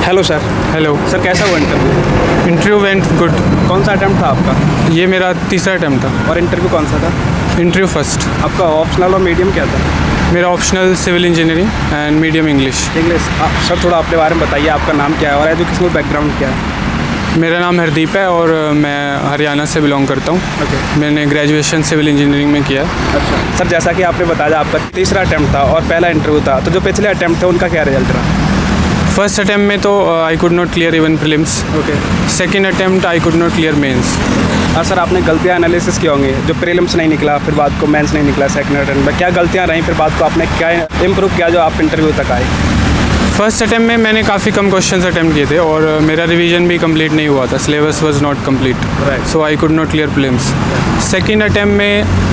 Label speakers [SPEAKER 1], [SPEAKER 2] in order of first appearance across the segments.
[SPEAKER 1] Hello sir.
[SPEAKER 2] Hello
[SPEAKER 1] sir कैसा हुआ interview?
[SPEAKER 2] Interview went good.
[SPEAKER 1] कौन सा अटैम्प्ट था आपका?
[SPEAKER 2] ये मेरा तीसरा अटैम्प्ट था।
[SPEAKER 1] और इंटरव्यू कौन सा था?
[SPEAKER 2] Interview first.
[SPEAKER 1] आपका ऑप्शनल और मीडियम क्या था?
[SPEAKER 2] मेरा optional civil engineering and medium English.
[SPEAKER 1] English. Sir थोड़ा अपने बारे में बताइए, आपका नाम क्या है और एजुकेशनल बैकग्राउंड क्या है?
[SPEAKER 2] मेरा नाम हरदीप है और मैं हरियाणा से बिलोंग करता हूँ।
[SPEAKER 1] ओके।
[SPEAKER 2] मैंने ग्रेजुएशन सिविल इंजीनियरिंग में किया है।
[SPEAKER 1] अच्छा सर, जैसा कि आपने बताया आपका तीसरा अटैम्प्ट था और पहला इंटरव्यू था, तो जो पिछले अटैम्प्ट थे उनका क्या रिजल्ट रहा?
[SPEAKER 2] फर्स्ट अटैम्प्ट में तो I could not clear even prelims.
[SPEAKER 1] Okay.
[SPEAKER 2] Second attempt I could not clear mains.
[SPEAKER 1] Sir आपने गलतियाँ एनालिसिस की होंगी, जो प्रीलिम्स नहीं निकला, फिर बाद को मेंस नहीं निकला सेकंड अटैम्प्ट में, क्या गलतियाँ रहीं, फिर बाद को आपने क्या इम्प्रूव किया जो आप इंटरव्यू तक आए?
[SPEAKER 2] फर्स्ट अटैम्प्ट में मैंने काफ़ी कम क्वेश्चंस अटैम्प्ट किए थे और मेरा रिवीजन भी कंप्लीट नहीं हुआ था। Syllabus was not complete,
[SPEAKER 1] Right.
[SPEAKER 2] So I could not clear prelims. Second attempt में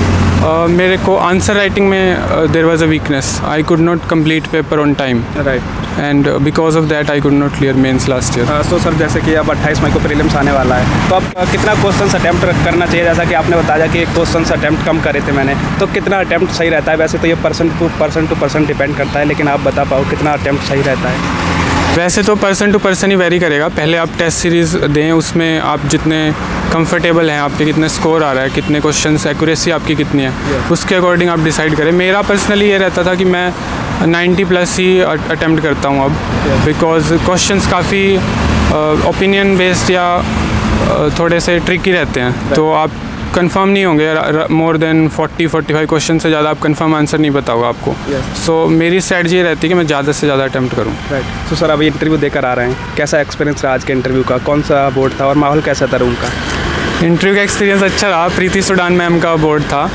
[SPEAKER 2] मेरे को आंसर राइटिंग में there was a weakness. I could not complete paper on time
[SPEAKER 1] right.
[SPEAKER 2] And because of that I could not clear mains last year.
[SPEAKER 1] तो sir जैसे कि अब 28 मई को prelims आने वाला है, तो अब कितना क्वेश्चन अटैम्प्ट करना चाहिए? जैसा कि आपने बताया कि एक क्वेश्चन अटैम्प्ट कम करे थे मैंने, तो कितना अटैम्प्ट सही रहता है? वैसे तो ये पर्सन टू पर्सन डिपेंड करता है, लेकिन आप बता पाओ कितना अटैम्प्ट सही रहता है?
[SPEAKER 2] वैसे तो पर्सन टू पर्सन ही वेरी करेगा। पहले आप टेस्ट सीरीज़ दें, उसमें आप जितने कंफर्टेबल हैं, आपके कितने स्कोर आ रहा है, कितने क्वेश्चंस, एक्यूरेसी आपकी कितनी है, उसके अकॉर्डिंग आप डिसाइड करें। मेरा पर्सनली ये रहता था कि मैं 90+ ही अटैम्प्ट करता हूँ अब, बिकॉज क्वेश्चंस काफ़ी ओपिनियन बेस्ड या थोड़े से ट्रिकी रहते हैं, तो आप कंफर्म नहीं होंगे। मोर देन 40-45 क्वेश्चन से ज़्यादा आप कंफर्म आंसर नहीं बताओगे आपको। सो मेरी स्ट्रैटेजी ये रहती है कि मैं ज़्यादा से ज़्यादा अटैम्प्ट करूँ।
[SPEAKER 1] राइट। तो सर अभी इंटरव्यू देकर आ रहे हैं, कैसा एक्सपीरियंस रहा आज के इंटरव्यू का? कौन सा बोर्ड था और माहौल कैसा था रूम का?
[SPEAKER 2] इंटरव्यू का एक्सपीरियंस अच्छा रहा। प्रीति सुडान मैम का बोर्ड था।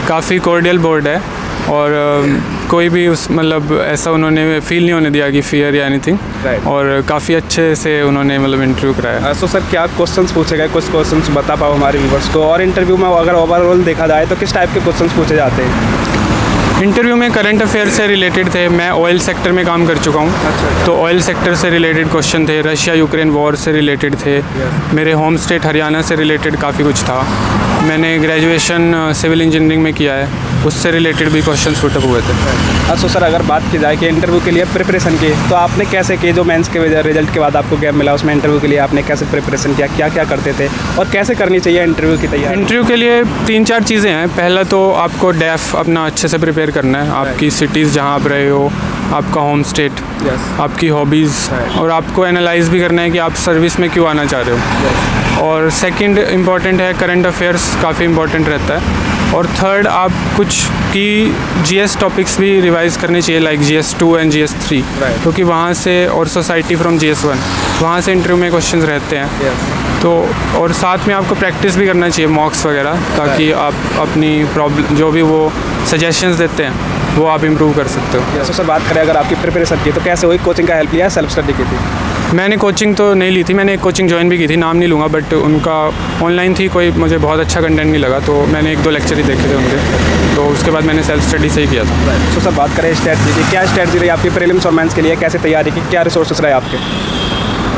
[SPEAKER 2] काफ़ी कॉर्डियल बोर्ड है और कोई भी उस मतलब ऐसा उन्होंने फील नहीं होने दिया कि फियर या एनीथिंग।
[SPEAKER 1] Right.
[SPEAKER 2] और काफ़ी अच्छे से उन्होंने मतलब इंटरव्यू कराया।
[SPEAKER 1] सो सर क्या क्वेश्चंस पूछे गए? कुछ क्वेश्चंस बता पाओ हमारे व्यूवर्स को। और इंटरव्यू में अगर ओवरऑल देखा जाए तो किस टाइप के क्वेश्चंस पूछे जाते हैं?
[SPEAKER 2] इंटरव्यू में करंट अफेयर से रिलेटेड थे। मैं ऑयल सेक्टर में काम कर चुका हूँ।
[SPEAKER 1] अच्छा।
[SPEAKER 2] तो ऑयल सेक्टर से रिलेटेड क्वेश्चन थे, रशिया यूक्रेन वॉर से रिलेटेड थे। मेरे होम स्टेट हरियाणा से रिलेटेड काफ़ी कुछ था। मैंने ग्रेजुएशन सिविल इंजीनियरिंग में किया है, उससे रिलेटेड भी क्वेश्चन पुटअप हुए थे।
[SPEAKER 1] सो सर अगर बात की जाए कि इंटरव्यू के लिए प्रिपरेशन की, तो आपने कैसे की? जो मेंस के रिजल्ट के बाद आपको गैप मिला, उसमें इंटरव्यू के लिए आपने कैसे प्रिपरेशन किया, क्या क्या करते थे और कैसे करनी चाहिए इंटरव्यू की तैयारी?
[SPEAKER 2] इंटरव्यू के लिए 3-4 चीज़ें हैं। पहला तो आपको डेफ अपना अच्छे से प्रिपेयर करना है। आपकी सिटीज़ जहाँ आप रहे हो, आपका होम स्टेट, आपकी हॉबीज़, और आपको एनालाइज भी करना है कि आप सर्विस में क्यों आना चाह रहे हो। और सेकंड इम्पॉर्टेंट है करंट अफेयर्स, काफ़ी इम्पॉर्टेंट रहता है। और थर्ड आप कुछ की जीएस टॉपिक्स भी रिवाइज करने चाहिए, लाइक GS2 एंड GS3, क्योंकि वहाँ से, और सोसाइटी फ्रॉम GS1, वहाँ से इंटरव्यू में क्वेश्चंस रहते हैं। तो और साथ में आपको प्रैक्टिस भी करना चाहिए मॉक्स वगैरह, ताकि आप अपनी प्रॉब्लम जो भी वो सजेशंस देते हैं वो आप इम्प्रूव कर सकते हो।
[SPEAKER 1] सर बात करें अगर आपकी प्रिपरेशन की, तो कैसे हुई? कोचिंग का हेल्प लिया, सेल्फ स्टडी की थी?
[SPEAKER 2] मैंने कोचिंग तो नहीं ली थी, मैंने एक कोचिंग ज्वाइन भी की थी, नाम नहीं लूँगा, बट उनका ऑनलाइन थी, कोई मुझे बहुत अच्छा कंटेंट नहीं लगा, तो मैंने 1-2 लेक्चर ही देखे थे उनके, तो उसके बाद मैंने सेल्फ स्टडी से ही किया था।
[SPEAKER 1] तो सर बात करें स्ट्रैटेजी की, क्या स्ट्रैटेजी रही आपकी प्रीलिम्स और मेंस के लिए? कैसे तैयारी की, क्या रिसोर्सेस रहे आपके?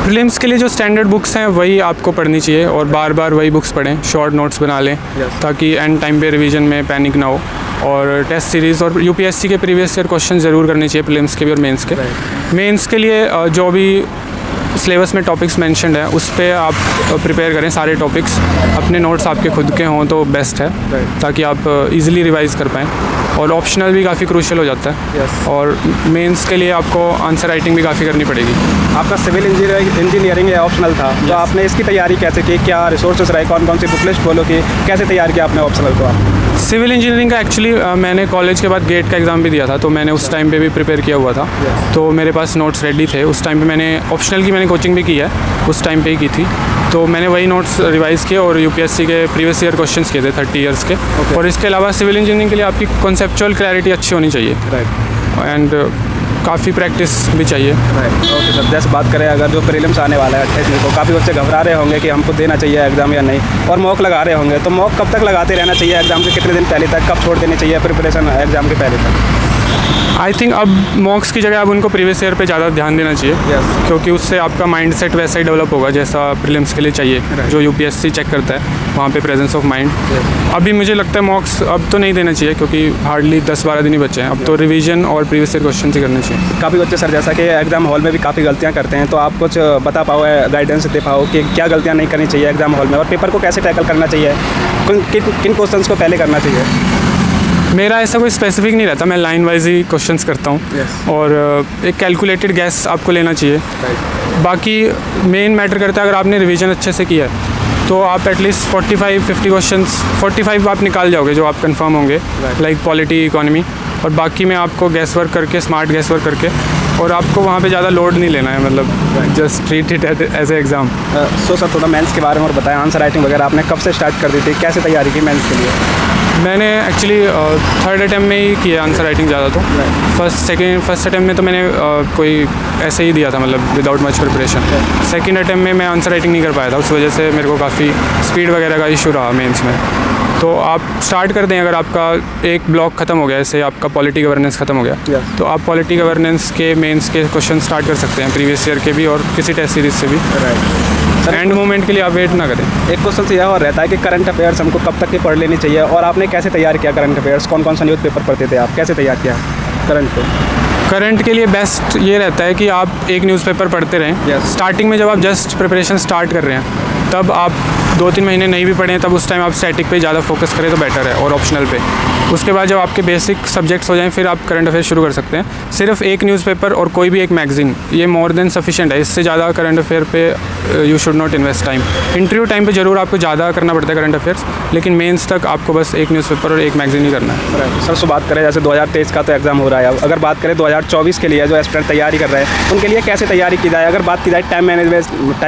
[SPEAKER 2] प्रीलिम्स के लिए जो स्टैंडर्ड बुक्स हैं वही आपको पढ़नी चाहिए और बार बार वही बुक्स पढ़ें, शॉर्ट नोट्स बना लें, ताकि एंड टाइम पे रिवीजन में पैनिक ना हो। और टेस्ट सीरीज़ और यूपीएससी के प्रीवियस ईयर क्वेश्चन ज़रूर करने चाहिए, प्रीलिम्स के भी और मेंस के। मेंस के लिए जो भी सिलेबस में टॉपिक्स मेंशन्ड है उस पर आप प्रिपेयर करें सारे टॉपिक्स। अपने नोट्स आपके खुद के हों तो बेस्ट है, ताकि आप इजीली रिवाइज़ कर पाएँ। और ऑप्शनल भी काफ़ी क्रूशियल हो जाता है। और मेंस के लिए आपको आंसर राइटिंग भी काफ़ी करनी पड़ेगी।
[SPEAKER 1] आपका सिविल इंजीनियरिंग या ऑप्शनल था, तो आपने इसकी तैयारी कैसे की? क्या रिसोर्सेस रहे? कौन कौन सी बुक लिस्ट फॉलो की? कैसे तैयार किया आपने ऑप्शनल को? आप
[SPEAKER 2] सिविल इंजीनियरिंग का एक्चुअली मैंने कॉलेज के बाद गेट का एग्ज़ाम भी दिया था, तो मैंने उस टाइम पे भी प्रिपेयर किया हुआ था। तो मेरे पास नोट्स रेडी थे उस टाइम पे। मैंने ऑप्शनल की मैंने कोचिंग भी की है, उस टाइम पे ही की थी, तो मैंने वही नोट्स रिवाइज़ किए और यूपीएससी के प्रीवियस ईयर क्वेश्चंस किए थे 30 ईयर्स के। और इसके अलावा सिविल इंजीनियरिंग के लिए आपकी कॉन्सेप्चुअल क्लैरिटी अच्छी होनी चाहिए एंड काफ़ी प्रैक्टिस भी चाहिए।
[SPEAKER 1] ओके सर, जैसे बात करें अगर जो प्रीलिम्स आने वाला है 28 मई को, काफ़ी बच्चे घबरा रहे होंगे कि हमको देना चाहिए एग्ज़ाम या नहीं, और मॉक लगा रहे होंगे, तो मॉक कब तक लगाते रहना चाहिए? एग्ज़ाम के कितने दिन पहले तक? कब छोड़ देनी चाहिए प्रिपरेशन एग्ज़ाम के पहले तक?
[SPEAKER 2] आई थिंक अब मॉक्स की जगह अब उनको प्रीवियस ईयर पे ज़्यादा ध्यान देना चाहिए, क्योंकि उससे आपका माइंड सेट वैसा ही डेवलप होगा जैसा प्रीलिम्स के लिए चाहिए, जो यूपीएससी चेक करता है वहाँ पे प्रेजेंस ऑफ माइंड। अभी मुझे लगता है मॉक्स अब तो नहीं देना चाहिए, क्योंकि हार्डली 10-12 दिन ही बचे हैं, अब तो रिवीजन और प्रीवियस ईयर क्वेश्चन ही करने चाहिए।
[SPEAKER 1] काफ़ी बच्चे सर जैसा कि एग्जाम हॉल में भी काफ़ी गलतियाँ करते हैं, तो आप कुछ बता पाओ, गाइडेंस दे पाओ कि क्या गलतियाँ नहीं करनी चाहिए एग्जाम हॉल में, और पेपर को कैसे टैकल करना चाहिए, किन क्वेश्चंस को पहले करना चाहिए?
[SPEAKER 2] मेरा ऐसा कोई स्पेसिफिक नहीं रहता, मैं लाइन वाइज ही क्वेश्चंस करता हूँ, और एक कैलकुलेटेड गैस आपको लेना चाहिए। बाकी मेन मैटर करता है अगर आपने रिवीजन अच्छे से किया है तो आप एटलीस्ट 45-50 क्वेश्चंस 45 आप निकाल जाओगे जो आप कंफर्म होंगे, लाइक पॉलिटी, इकोनॉमी, और बाकी में आपको गैस वर्क करके, स्मार्ट गैस वर्क करके, और आपको वहाँ पे ज़्यादा लोड नहीं लेना है, मतलब just treat it as a exam.
[SPEAKER 1] So sir थोड़ा मेंस के बारे में और बताएं, आंसर राइटिंग वगैरह आपने कब से स्टार्ट कर दी थी, कैसे तैयारी की मेंस के लिए?
[SPEAKER 2] मैंने एक्चुअली थर्ड अटैम्प्ट में ही किया आंसर राइटिंग ज़्यादा, तो फर्स्ट अटैम्प्ट में तो मैंने कोई ऐसे ही दिया था, मतलब without much preparation. Second attempt में मैं आंसर राइटिंग नहीं कर पाया था, उस वजह से मेरे को काफ़ी स्पीड वगैरह का इशू रहा मेंस में। तो आप स्टार्ट कर दें, अगर आपका एक ब्लॉक ख़त्म हो गया, जैसे आपका पॉलिटी गवर्नेंस ख़त्म हो गया, तो आप पॉलिटी गवर्नेंस के मेंस के क्वेश्चन स्टार्ट कर सकते हैं, प्रीवियस ईयर के भी और किसी टेस्ट सीरीज से भी। एंड मोमेंट के लिए आप वेट ना करें।
[SPEAKER 1] एक क्वेश्चन से यह और रहता है कि करंट अफेयर्स हमको कब तक की पढ़ लेनी चाहिए, और आपने कैसे तैयार किया करंट अफेयर्स, कौन कौन सा न्यूज़ पेपर पढ़ते थे आप, कैसे तैयार किया करंट को?
[SPEAKER 2] करंट के लिए बेस्ट ये रहता है कि आप एक न्यूज़पेपर पढ़ते रहें। स्टार्टिंग में जब आप जस्ट प्रिपरेशन स्टार्ट कर रहे हैं तब आप 2-3 महीने नहीं भी पढ़ें, तब उस टाइम आप स्टैटिक पे ज़्यादा फोकस करें तो बेटर है, और ऑप्शनल पे। उसके बाद जब आपके बेसिक सब्जेक्ट्स हो जाएं फिर आप करंट अफेयर शुरू कर सकते हैं। सिर्फ एक न्यूज़पेपर और कोई भी एक मैगज़ीन, ये मोर देन सफिशिएंट है, इससे ज़्यादा करंट अफेयर पे you should not invest time. Interview time पे ज़रूर आपको ज़्यादा करना पड़ता है करंट अफेयर्स, लेकिन मेंस तक आपको बस एक न्यूज़पेपर और एक मैगज़ीन ही करना है।
[SPEAKER 1] सर सो बात करें जैसे 2023 का तो एग्ज़ाम हो रहा है, अगर बात करें 2024 के लिए जो एस्पिरेंट तैयारी कर रहे हैं उनके लिए कैसे तैयारी की जाए? अगर बात की जाए टाइम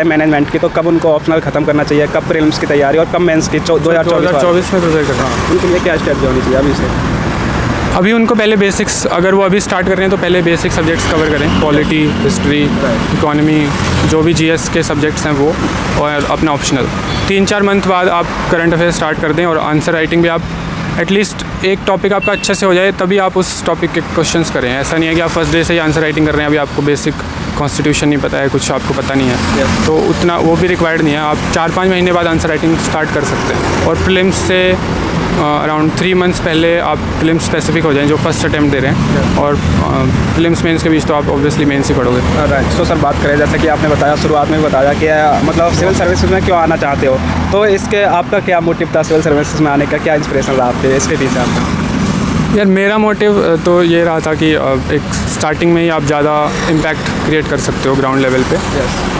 [SPEAKER 1] मैनेजमेंट की, तो कब उनको ऑप्शनल ख़त्म करना चाहिए, कब प्रीलिम्स की तैयारी और कब मेंस की 2024
[SPEAKER 2] में प्रिपेयर करना है,
[SPEAKER 1] उनके लिए क्या स्टेप होनी चाहिए अभी से?
[SPEAKER 2] अभी उनको पहले बेसिक्स, अगर वो अभी स्टार्ट कर रहे हैं तो पहले बेसिक सब्जेक्ट्स कवर करें, पॉलिटी, हिस्ट्री, इकोनॉमी, जो भी जीएस के सब्जेक्ट्स हैं वो, और अपना ऑप्शनल। 3-4 मंथ बाद आप करंट अफेयर स्टार्ट कर दें, और आंसर राइटिंग भी आप एटलीस्ट एक टॉपिक आपका अच्छे से हो जाए तभी आप उस टॉपिक के क्वेश्चंस करें। ऐसा नहीं है कि आप फर्स्ट डे से ही आंसर राइटिंग कर रहे हैं, अभी आपको बेसिक कॉन्स्टिट्यूशन नहीं पता है, कुछ आपको पता नहीं है, तो उतना वो भी रिक्वायर्ड नहीं है। आप 4-5 महीने बाद आंसर राइटिंग स्टार्ट कर सकते हैं, और प्रीलिम्स से अराउंड 3 मंथ्स पहले आप प्रीलिम्स स्पेसिफिक हो जाएं जो फर्स्ट अटैम्प्ट दे रहे हैं, और प्रीलिम्स मेंस के बीच तो आप ऑब्वियसली मेंस ही पढ़ोगे।
[SPEAKER 1] राइट। सो सर बात करें जैसे कि आपने बताया, शुरुआत में बताया कि मतलब सिविल सर्विसेज में क्यों आना चाहते हो, तो इसके आपका क्या मोटिव था सिविल सर्विसेज में आने का, क्या इंस्पिरेशन रहा आपके इसके पीछे आपका?
[SPEAKER 2] यार मेरा मोटिव तो ये रहा था कि एक स्टार्टिंग में ही आप ज़्यादा इम्पैक्ट क्रिएट कर सकते हो ग्राउंड लेवल पे,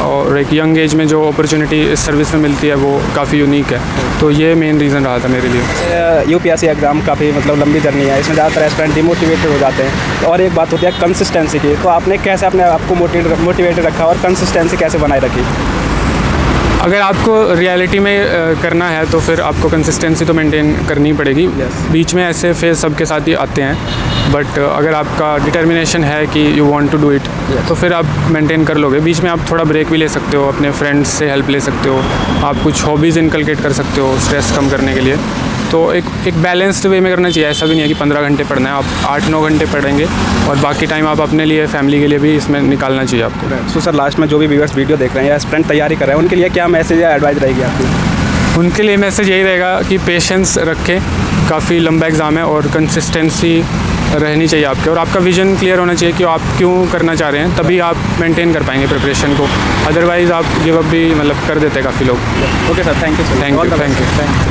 [SPEAKER 2] और एक यंग एज में जो अपॉर्चुनिटी इस सर्विस में मिलती है वो काफ़ी यूनिक है, तो ये मेन रीज़न रहा था मेरे लिए।
[SPEAKER 1] यूपीएससी एग्ज़ाम काफ़ी मतलब लंबी जर्नी है, इसमें ज़्यादातर एस्पिरेंट डिमोटिवेटेड हो जाते हैं, और एक बात होती है कंसिस्टेंसी की, तो आपने कैसे अपने आप को मोटिवेटेड रखा और कंसिस्टेंसी कैसे बनाए रखी?
[SPEAKER 2] अगर आपको रियलिटी में करना है तो फिर आपको कंसिस्टेंसी तो मेंटेन करनी पड़ेगी। बीच में ऐसे फेज सबके साथ ही आते हैं, बट अगर आपका डिटर्मिनेशन है कि you want to do it तो फिर आप मेंटेन कर लोगे। बीच में आप थोड़ा ब्रेक भी ले सकते हो, अपने फ्रेंड्स से हेल्प ले सकते हो, आप कुछ हॉबीज़ इनकलकेट कर सकते हो स्ट्रेस कम करने के लिए। तो एक बैलेंस्ड वे में करना चाहिए, ऐसा भी नहीं है कि 15 घंटे पढ़ना है, आप 8-9 घंटे पढ़ेंगे और बाकी टाइम आप अपने लिए, फैमिली के लिए भी इसमें निकालना चाहिए आपको।
[SPEAKER 1] सो सर लास्ट में जो भी व्यूअर्स वीडियो देख रहे हैं या एस्पिरेंट तैयारी कर रहे हैं उनके लिए क्या मैसेज या एडवाइस रहेगी आपकी?
[SPEAKER 2] उनके लिए मैसेज यही रहेगा कि पेशेंस रखें, काफ़ी लंबा एग्ज़ाम है और कंसिस्टेंसी रहनी चाहिए आपके, और आपका विजन क्लियर होना चाहिए कि आप क्यों करना चाह रहे हैं, तभी आप मेंटेन कर पाएंगे प्रिपरेशन को। अदरवाइज़ आप गिव अप भी मतलब कर देते हैं काफ़ी लोग।
[SPEAKER 1] Okay sir, thank you.
[SPEAKER 2] Thank you.